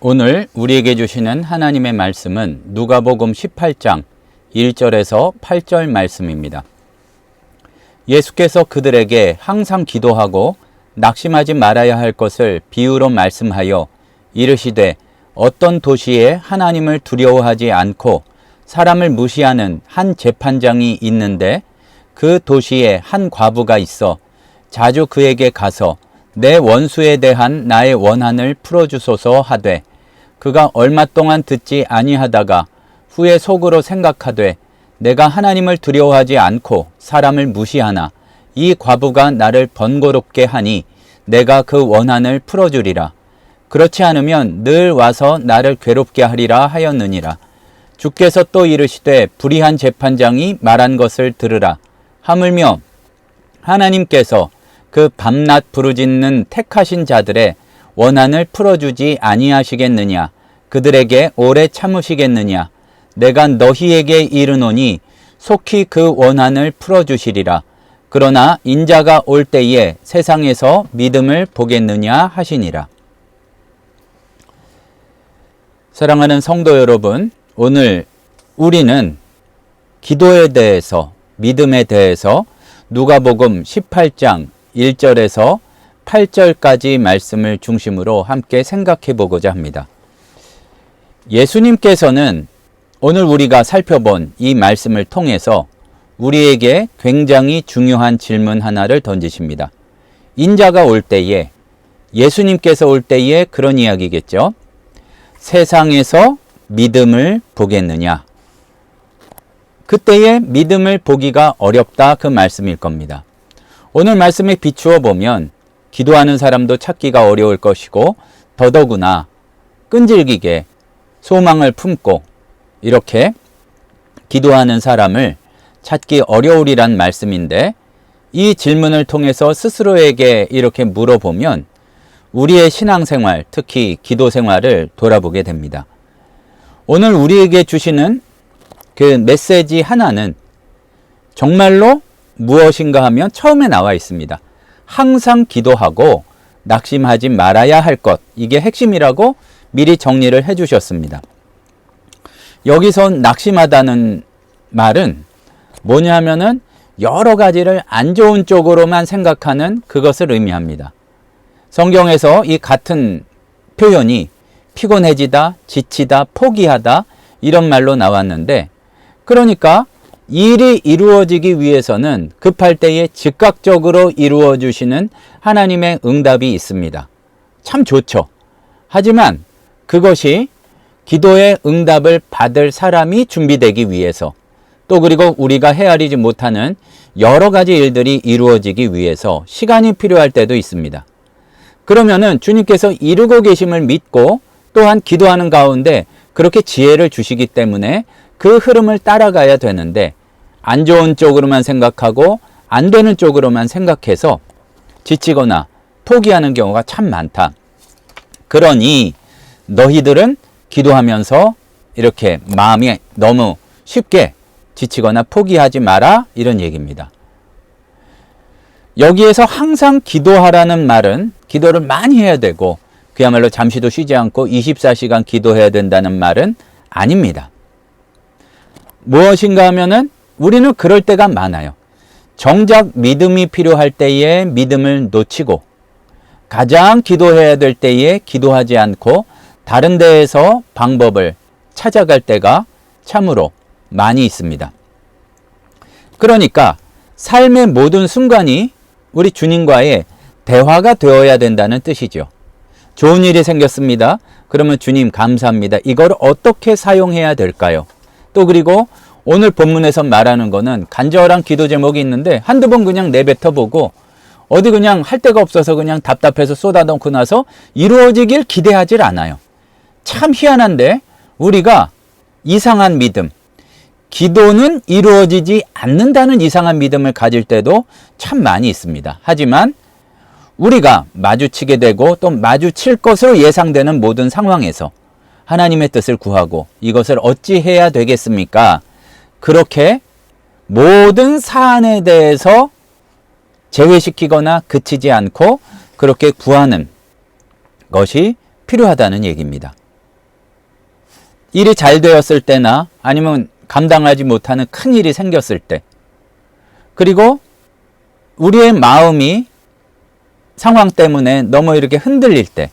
오늘 우리에게 주시는 하나님의 말씀은 누가복음 18장 1절에서 8절 말씀입니다. 예수께서 그들에게 항상 기도하고 낙심하지 말아야 할 것을 비유로 말씀하여 이르시되 어떤 도시에 하나님을 두려워하지 않고 사람을 무시하는 한 재판장이 있는데 그 도시에 한 과부가 있어 자주 그에게 가서 내 원수에 대한 나의 원한을 풀어주소서 하되 그가 얼마 동안 듣지 아니하다가 후에 속으로 생각하되 내가 하나님을 두려워하지 않고 사람을 무시하나 이 과부가 나를 번거롭게 하니 내가 그 원한을 풀어주리라. 그렇지 않으면 늘 와서 나를 괴롭게 하리라 하였느니라. 주께서 또 이르시되 불의한 재판장이 말한 것을 들으라. 하물며 하나님께서 그 밤낮 부르짖는 택하신 자들의 원한을 풀어주지 아니하시겠느냐? 그들에게 오래 참으시겠느냐? 내가 너희에게 이르노니 속히 그 원한을 풀어주시리라. 그러나 인자가 올 때에 세상에서 믿음을 보겠느냐 하시니라. 사랑하는 성도 여러분, 오늘 우리는 기도에 대해서, 믿음에 대해서 누가복음 18장 1절에서 8절까지 말씀을 중심으로 함께 생각해 보고자 합니다. 예수님께서는 오늘 우리가 살펴본 이 말씀을 통해서 우리에게 굉장히 중요한 질문 하나를 던지십니다. 인자가 올 때에, 예수님께서 올 때에 그런 이야기겠죠. 세상에서 믿음을 보겠느냐? 그때의 믿음을 보기가 어렵다, 그 말씀일 겁니다. 오늘 말씀에 비추어 보면 기도하는 사람도 찾기가 어려울 것이고 더더구나 끈질기게 소망을 품고 이렇게 기도하는 사람을 찾기 어려우리란 말씀인데, 이 질문을 통해서 스스로에게 이렇게 물어보면 우리의 신앙생활, 특히 기도 생활을 돌아보게 됩니다. 오늘 우리에게 주시는 그 메시지 하나는 정말로 무엇인가 하면 처음에 나와 있습니다. 항상 기도하고 낙심하지 말아야 할 것, 이게 핵심이라고 미리 정리를 해 주셨습니다. 여기서 낙심하다는 말은 뭐냐면은 여러 가지를 안 좋은 쪽으로만 생각하는 그것을 의미합니다. 성경에서 이 같은 표현이 피곤해지다, 지치다, 포기하다 이런 말로 나왔는데, 그러니까 일이 이루어지기 위해서는 급할 때에 즉각적으로 이루어 주시는 하나님의 응답이 있습니다. 참 좋죠. 하지만 그것이 기도의 응답을 받을 사람이 준비되기 위해서, 또 그리고 우리가 헤아리지 못하는 여러 가지 일들이 이루어지기 위해서 시간이 필요할 때도 있습니다. 그러면은 주님께서 이루고 계심을 믿고 또한 기도하는 가운데 그렇게 지혜를 주시기 때문에 그 흐름을 따라가야 되는데, 안 좋은 쪽으로만 생각하고 안 되는 쪽으로만 생각해서 지치거나 포기하는 경우가 참 많다. 그러니 너희들은 기도하면서 이렇게 마음이 너무 쉽게 지치거나 포기하지 마라, 이런 얘기입니다. 여기에서 항상 기도하라는 말은 기도를 많이 해야 되고 그야말로 잠시도 쉬지 않고 24시간 기도해야 된다는 말은 아닙니다. 무엇인가 하면은 우리는 그럴 때가 많아요. 정작 믿음이 필요할 때에 믿음을 놓치고 가장 기도해야 될 때에 기도하지 않고 다른 데에서 방법을 찾아갈 때가 참으로 많이 있습니다. 그러니까 삶의 모든 순간이 우리 주님과의 대화가 되어야 된다는 뜻이죠. 좋은 일이 생겼습니다. 그러면 주님 감사합니다. 이걸 어떻게 사용해야 될까요? 또 그리고 오늘 본문에서 말하는 거는 간절한 기도 제목이 있는데 한두 번 그냥 내뱉어 보고 어디 그냥 할 데가 없어서 그냥 답답해서 쏟아놓고 나서 이루어지길 기대하질 않아요. 참 희한한데 우리가 이상한 믿음, 기도는 이루어지지 않는다는 이상한 믿음을 가질 때도 참 많이 있습니다. 하지만 우리가 마주치게 되고 또 마주칠 것으로 예상되는 모든 상황에서 하나님의 뜻을 구하고 이것을 어찌 해야 되겠습니까? 그렇게 모든 사안에 대해서 제외시키거나 그치지 않고 그렇게 구하는 것이 필요하다는 얘기입니다. 일이 잘 되었을 때나 아니면 감당하지 못하는 큰 일이 생겼을 때, 그리고 우리의 마음이 상황 때문에 너무 이렇게 흔들릴 때,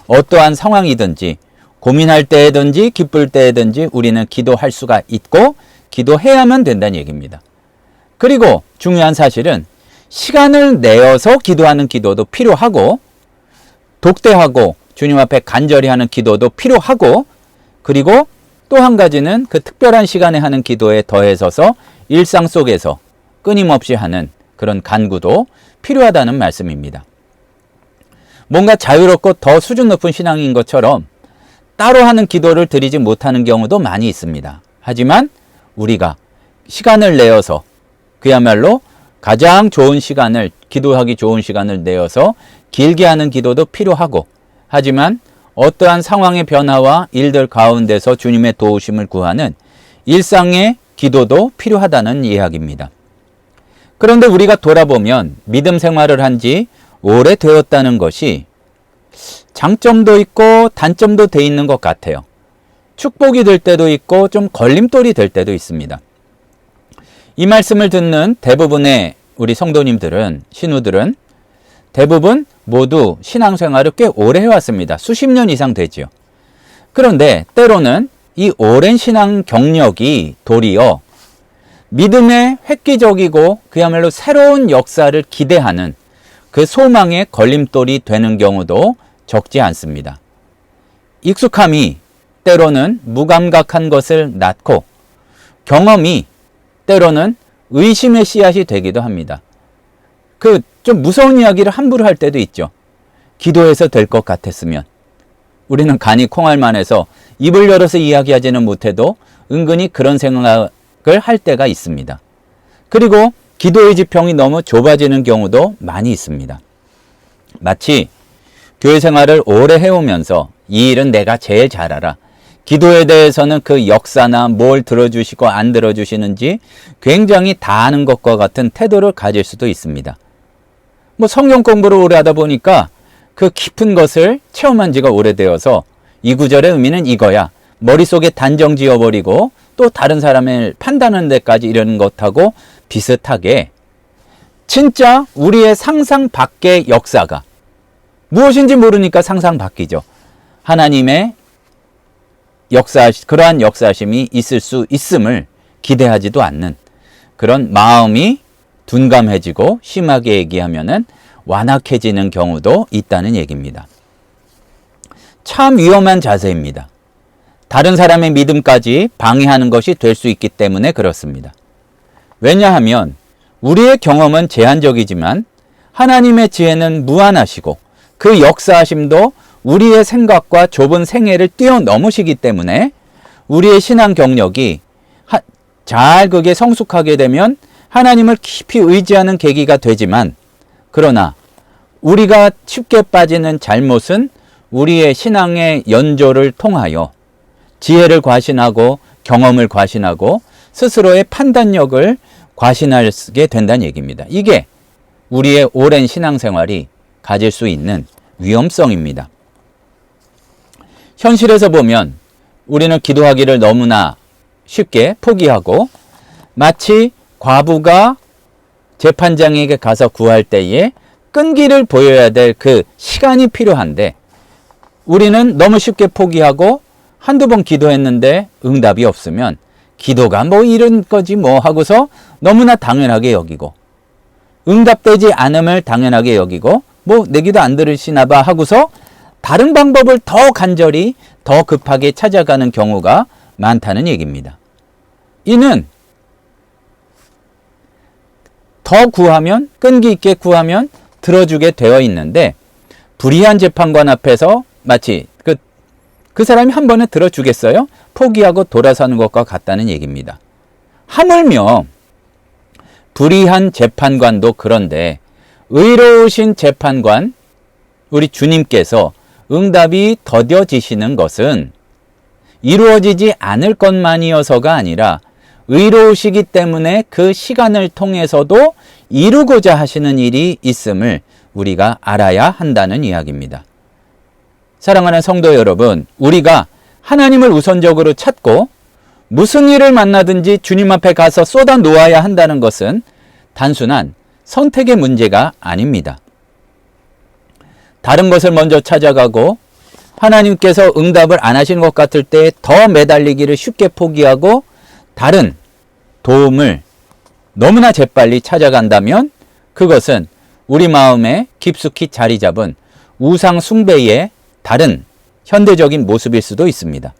어떠한 상황이든지 고민할 때든지 기쁠 때든지 우리는 기도할 수가 있고 기도해야만 된다는 얘기입니다. 그리고 중요한 사실은 시간을 내어서 기도하는 기도도 필요하고, 독대하고 주님 앞에 간절히 하는 기도도 필요하고, 그리고 또 한 가지는 그 특별한 시간에 하는 기도에 더해져서 일상 속에서 끊임없이 하는 그런 간구도 필요하다는 말씀입니다. 뭔가 자유롭고 더 수준 높은 신앙인 것처럼 따로 하는 기도를 드리지 못하는 경우도 많이 있습니다. 하지만 우리가 시간을 내어서, 그야말로 가장 좋은 시간을, 기도하기 좋은 시간을 내어서 길게 하는 기도도 필요하고, 하지만 어떠한 상황의 변화와 일들 가운데서 주님의 도우심을 구하는 일상의 기도도 필요하다는 이야기입니다. 그런데 우리가 돌아보면 믿음 생활을 한 지 오래되었다는 것이 장점도 있고 단점도 돼 있는 것 같아요. 축복이 될 때도 있고 좀 걸림돌이 될 때도 있습니다. 이 말씀을 듣는 대부분의 우리 성도님들은, 신우들은 대부분 모두 신앙생활을 꽤 오래 해왔습니다. 수십 년 이상 되지요. 그런데 때로는 이 오랜 신앙 경력이 도리어 믿음의 획기적이고 그야말로 새로운 역사를 기대하는 그 소망의 걸림돌이 되는 경우도 적지 않습니다. 익숙함이 때로는 무감각한 것을 낳고, 경험이 때로는 의심의 씨앗이 되기도 합니다. 그 좀 무서운 이야기를 함부로 할 때도 있죠. 기도해서 될 것 같았으면. 우리는 간이 콩알만해서 입을 열어서 이야기하지는 못해도 은근히 그런 생각을 할 때가 있습니다. 그리고 기도의 지평이 너무 좁아지는 경우도 많이 있습니다. 마치 교회 생활을 오래 해오면서 이 일은 내가 제일 잘 알아, 기도에 대해서는 그 역사나 뭘 들어주시고 안 들어주시는지 굉장히 다 아는 것과 같은 태도를 가질 수도 있습니다. 뭐 성경 공부를 오래 하다 보니까 그 깊은 것을 체험한 지가 오래되어서 이 구절의 의미는 이거야, 머릿속에 단정 지어버리고 또 다른 사람을 판단하는 데까지 이러는 것하고 비슷하게, 진짜 우리의 상상 밖의 역사가, 무엇인지 모르니까 상상 밖이죠. 하나님의 그러한 역사심이 있을 수 있음을 기대하지도 않는 그런 마음이 둔감해지고, 심하게 얘기하면은 완악해지는 경우도 있다는 얘기입니다. 참 위험한 자세입니다. 다른 사람의 믿음까지 방해하는 것이 될 수 있기 때문에 그렇습니다. 왜냐하면 우리의 경험은 제한적이지만 하나님의 지혜는 무한하시고 그 역사하심도 우리의 생각과 좁은 생애를 뛰어넘으시기 때문에 우리의 신앙 경력이 잘 그게 성숙하게 되면 하나님을 깊이 의지하는 계기가 되지만, 그러나 우리가 쉽게 빠지는 잘못은 우리의 신앙의 연조를 통하여 지혜를 과신하고 경험을 과신하고 스스로의 판단력을 과신하게 된다는 얘기입니다. 이게 우리의 오랜 신앙생활이 가질 수 있는 위험성입니다. 현실에서 보면 우리는 기도하기를 너무나 쉽게 포기하고, 마치 과부가 재판장에게 가서 구할 때에 끈기를 보여야 될 그 시간이 필요한데, 우리는 너무 쉽게 포기하고 한두 번 기도했는데 응답이 없으면 기도가 뭐 이런 거지 뭐 하고서 너무나 당연하게 여기고, 응답되지 않음을 당연하게 여기고, 뭐 내 기도 안 들으시나 봐 하고서 다른 방법을 더 간절히 더 급하게 찾아가는 경우가 많다는 얘기입니다. 이는 더 구하면, 끈기 있게 구하면 들어주게 되어 있는데, 불의한 재판관 앞에서 마치 그 사람이 한 번에 들어주겠어요? 포기하고 돌아서는 것과 같다는 얘기입니다. 하물며 불의한 재판관도 그런데 의로우신 재판관, 우리 주님께서 응답이 더뎌지시는 것은 이루어지지 않을 것만이어서가 아니라 의로우시기 때문에 그 시간을 통해서도 이루고자 하시는 일이 있음을 우리가 알아야 한다는 이야기입니다. 사랑하는 성도 여러분, 우리가 하나님을 우선적으로 찾고 무슨 일을 만나든지 주님 앞에 가서 쏟아 놓아야 한다는 것은 단순한 선택의 문제가 아닙니다. 다른 것을 먼저 찾아가고 하나님께서 응답을 안 하시는 것 같을 때 더 매달리기를 쉽게 포기하고 다른 도움을 너무나 재빨리 찾아간다면 그것은 우리 마음에 깊숙이 자리 잡은 우상 숭배의 다른 현대적인 모습일 수도 있습니다.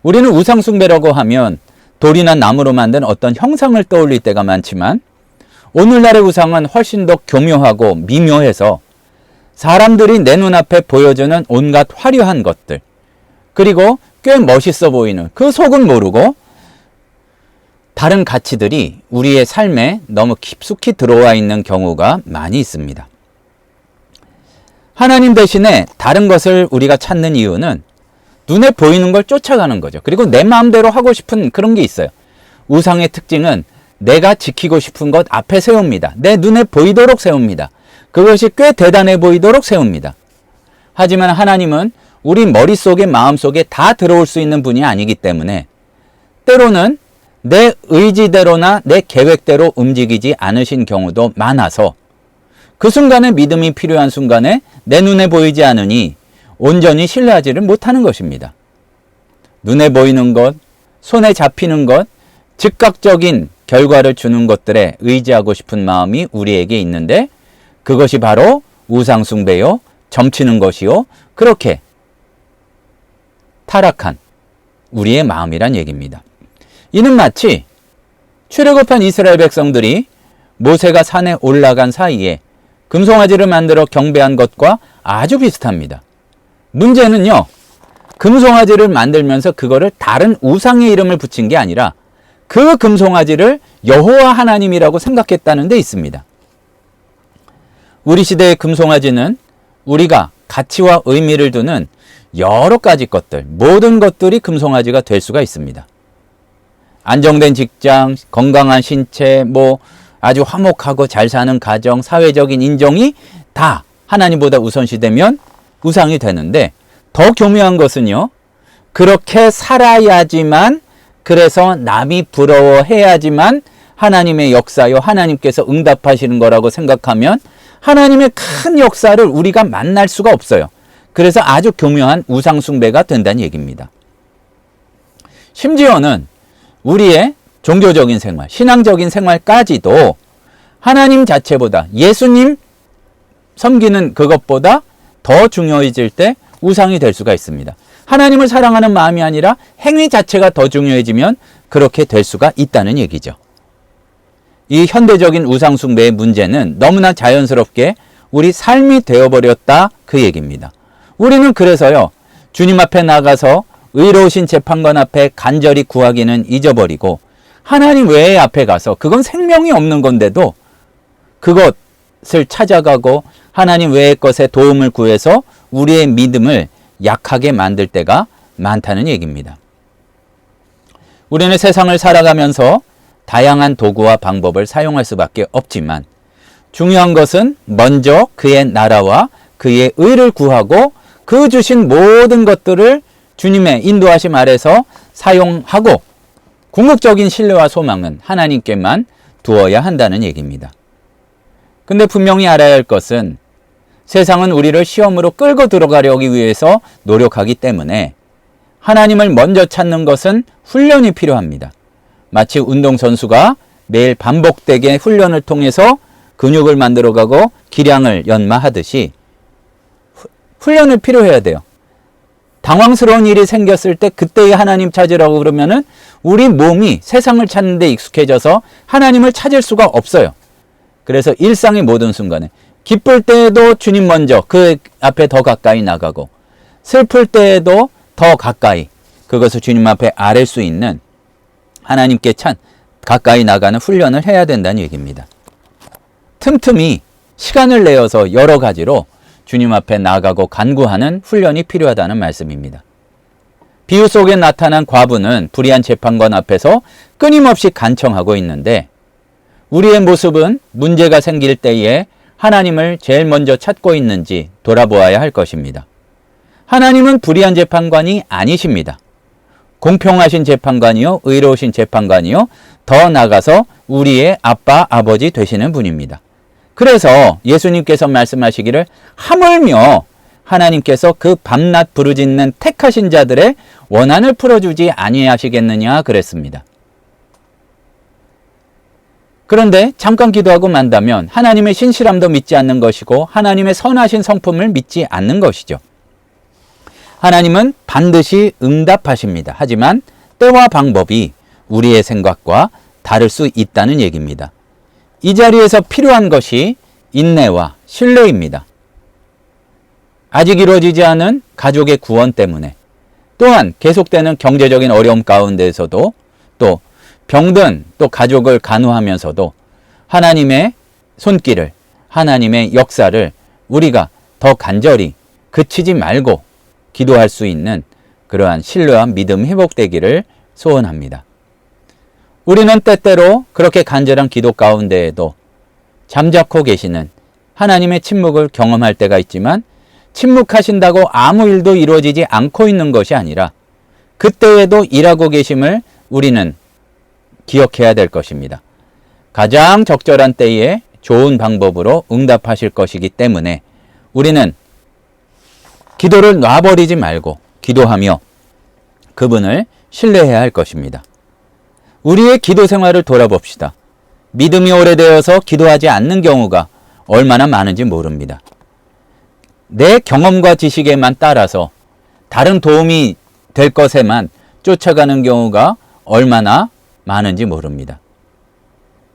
우리는 우상 숭배라고 하면 돌이나 나무로 만든 어떤 형상을 떠올릴 때가 많지만 오늘날의 우상은 훨씬 더 교묘하고 미묘해서 사람들이 내 눈앞에 보여주는 온갖 화려한 것들, 그리고 꽤 멋있어 보이는 그 속은 모르고 다른 가치들이 우리의 삶에 너무 깊숙이 들어와 있는 경우가 많이 있습니다. 하나님 대신에 다른 것을 우리가 찾는 이유는 눈에 보이는 걸 쫓아가는 거죠. 그리고 내 마음대로 하고 싶은 그런 게 있어요. 우상의 특징은 내가 지키고 싶은 것 앞에 세웁니다. 내 눈에 보이도록 세웁니다. 그것이 꽤 대단해 보이도록 세웁니다. 하지만 하나님은 우리 머릿속에 마음속에 다 들어올 수 있는 분이 아니기 때문에 때로는 내 의지대로나 내 계획대로 움직이지 않으신 경우도 많아서 그 순간에 믿음이 필요한 순간에 내 눈에 보이지 않으니 온전히 신뢰하지를 못하는 것입니다. 눈에 보이는 것, 손에 잡히는 것, 즉각적인 결과를 주는 것들에 의지하고 싶은 마음이 우리에게 있는데 그것이 바로 우상숭배요, 점치는 것이요, 그렇게 타락한 우리의 마음이란 얘기입니다. 이는 마치 출애굽한 이스라엘 백성들이 모세가 산에 올라간 사이에 금송아지를 만들어 경배한 것과 아주 비슷합니다. 문제는요, 금송아지를 만들면서 그거를 다른 우상의 이름을 붙인 게 아니라 그 금송아지를 여호와 하나님이라고 생각했다는 데 있습니다. 우리 시대의 금송아지는 우리가 가치와 의미를 두는 여러 가지 것들, 모든 것들이 금송아지가 될 수가 있습니다. 안정된 직장, 건강한 신체, 아주 화목하고 잘 사는 가정, 사회적인 인정이 다 하나님보다 우선시되면 우상이 되는데 더 교묘한 것은요, 그렇게 살아야지만, 그래서 남이 부러워해야지만 하나님의 역사요, 하나님께서 응답하시는 거라고 생각하면 하나님의 큰 역사를 우리가 만날 수가 없어요. 그래서 아주 교묘한 우상 숭배가 된다는 얘기입니다. 심지어는 우리의 종교적인 생활, 신앙적인 생활까지도 하나님 자체보다, 예수님 섬기는 그것보다 더 중요해질 때 우상이 될 수가 있습니다. 하나님을 사랑하는 마음이 아니라 행위 자체가 더 중요해지면 그렇게 될 수가 있다는 얘기죠. 이 현대적인 우상 숭배의 문제는 너무나 자연스럽게 우리 삶이 되어버렸다, 그 얘기입니다. 우리는 그래서요, 주님 앞에 나가서 의로우신 재판관 앞에 간절히 구하기는 잊어버리고 하나님 외의 앞에 가서, 그건 생명이 없는 건데도 그것을 찾아가고 하나님 외의 것에 도움을 구해서 우리의 믿음을 약하게 만들 때가 많다는 얘기입니다. 우리는 세상을 살아가면서 다양한 도구와 방법을 사용할 수밖에 없지만 중요한 것은 먼저 그의 나라와 그의 의를 구하고 그 주신 모든 것들을 주님의 인도하심 아래서 사용하고 궁극적인 신뢰와 소망은 하나님께만 두어야 한다는 얘기입니다. 근데 분명히 알아야 할 것은 세상은 우리를 시험으로 끌고 들어가려기 위해서 노력하기 때문에 하나님을 먼저 찾는 것은 훈련이 필요합니다. 마치 운동선수가 매일 반복되게 훈련을 통해서 근육을 만들어가고 기량을 연마하듯이 훈련을 필요해야 돼요. 당황스러운 일이 생겼을 때 그때에 하나님 찾으라고 그러면은 우리 몸이 세상을 찾는 데 익숙해져서 하나님을 찾을 수가 없어요. 그래서 일상의 모든 순간에 기쁠 때에도 주님 먼저 그 앞에 더 가까이 나가고 슬플 때에도 더 가까이 그것을 주님 앞에 아랠 수 있는 하나님께 가까이 나가는 훈련을 해야 된다는 얘기입니다. 틈틈이 시간을 내어서 여러 가지로 주님 앞에 나가고 간구하는 훈련이 필요하다는 말씀입니다. 비유 속에 나타난 과부는 불의한 재판관 앞에서 끊임없이 간청하고 있는데 우리의 모습은 문제가 생길 때에 하나님을 제일 먼저 찾고 있는지 돌아보아야 할 것입니다. 하나님은 불의한 재판관이 아니십니다. 공평하신 재판관이요, 의로우신 재판관이요, 더 나아가서 우리의 아빠, 아버지 되시는 분입니다. 그래서 예수님께서 말씀하시기를 하물며 하나님께서 그 밤낮 부르짖는 택하신 자들의 원한을 풀어주지 아니하시겠느냐 그랬습니다. 그런데 잠깐 기도하고 만다면 하나님의 신실함도 믿지 않는 것이고 하나님의 선하신 성품을 믿지 않는 것이죠. 하나님은 반드시 응답하십니다. 하지만 때와 방법이 우리의 생각과 다를 수 있다는 얘기입니다. 이 자리에서 필요한 것이 인내와 신뢰입니다. 아직 이루어지지 않은 가족의 구원 때문에, 또한 계속되는 경제적인 어려움 가운데에서도, 또 병든 또 가족을 간호하면서도 하나님의 손길을, 하나님의 역사를 우리가 더 간절히 그치지 말고 기도할 수 있는 그러한 신뢰와 믿음 회복되기를 소원합니다. 우리는 때때로 그렇게 간절한 기도 가운데에도 잠자코 계시는 하나님의 침묵을 경험할 때가 있지만, 침묵하신다고 아무 일도 이루어지지 않고 있는 것이 아니라 그때에도 일하고 계심을 우리는 기억해야 될 것입니다. 가장 적절한 때에 좋은 방법으로 응답하실 것이기 때문에 우리는 기도를 놔버리지 말고 기도하며 그분을 신뢰해야 할 것입니다. 우리의 기도 생활을 돌아봅시다. 믿음이 오래되어서 기도하지 않는 경우가 얼마나 많은지 모릅니다. 내 경험과 지식에만 따라서 다른 도움이 될 것에만 쫓아가는 경우가 얼마나 많은지 모릅니다.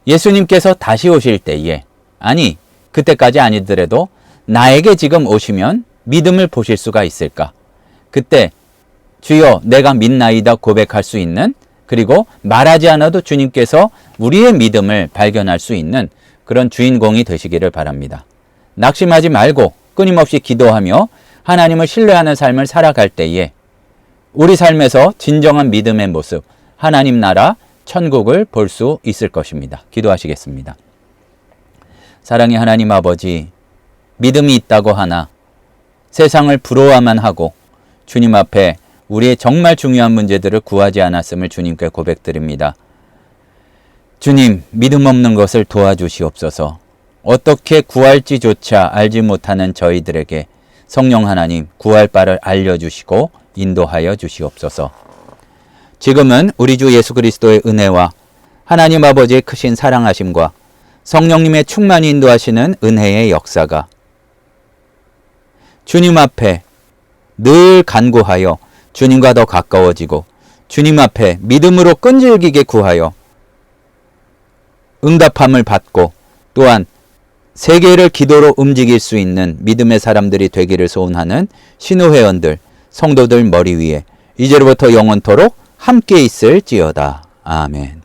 예수님께서 다시 오실 때에, 아니 그때까지 아니더라도 나에게 지금 오시면 믿음을 보실 수가 있을까? 그때 주여 내가 믿나이다 고백할 수 있는, 그리고 말하지 않아도 주님께서 우리의 믿음을 발견할 수 있는 그런 주인공이 되시기를 바랍니다. 낙심하지 말고 끊임없이 기도하며 하나님을 신뢰하는 삶을 살아갈 때에 우리 삶에서 진정한 믿음의 모습, 하나님 나라, 천국을 볼 수 있을 것입니다. 기도하시겠습니다. 사랑의 하나님 아버지, 믿음이 있다고 하나 세상을 부러워만 하고 주님 앞에 우리의 정말 중요한 문제들을 구하지 않았음을 주님께 고백드립니다. 주님, 믿음 없는 것을 도와주시옵소서. 어떻게 구할지조차 알지 못하는 저희들에게 성령 하나님 구할 바를 알려주시고 인도하여 주시옵소서. 지금은 우리 주 예수 그리스도의 은혜와 하나님 아버지의 크신 사랑하심과 성령님의 충만히 인도하시는 은혜의 역사가 주님 앞에 늘 간구하여 주님과 더 가까워지고 주님 앞에 믿음으로 끈질기게 구하여 응답함을 받고 또한 세계를 기도로 움직일 수 있는 믿음의 사람들이 되기를 소원하는 신호회원들, 성도들 머리 위에 이제로부터 영원토록 함께 있을지어다. 아멘.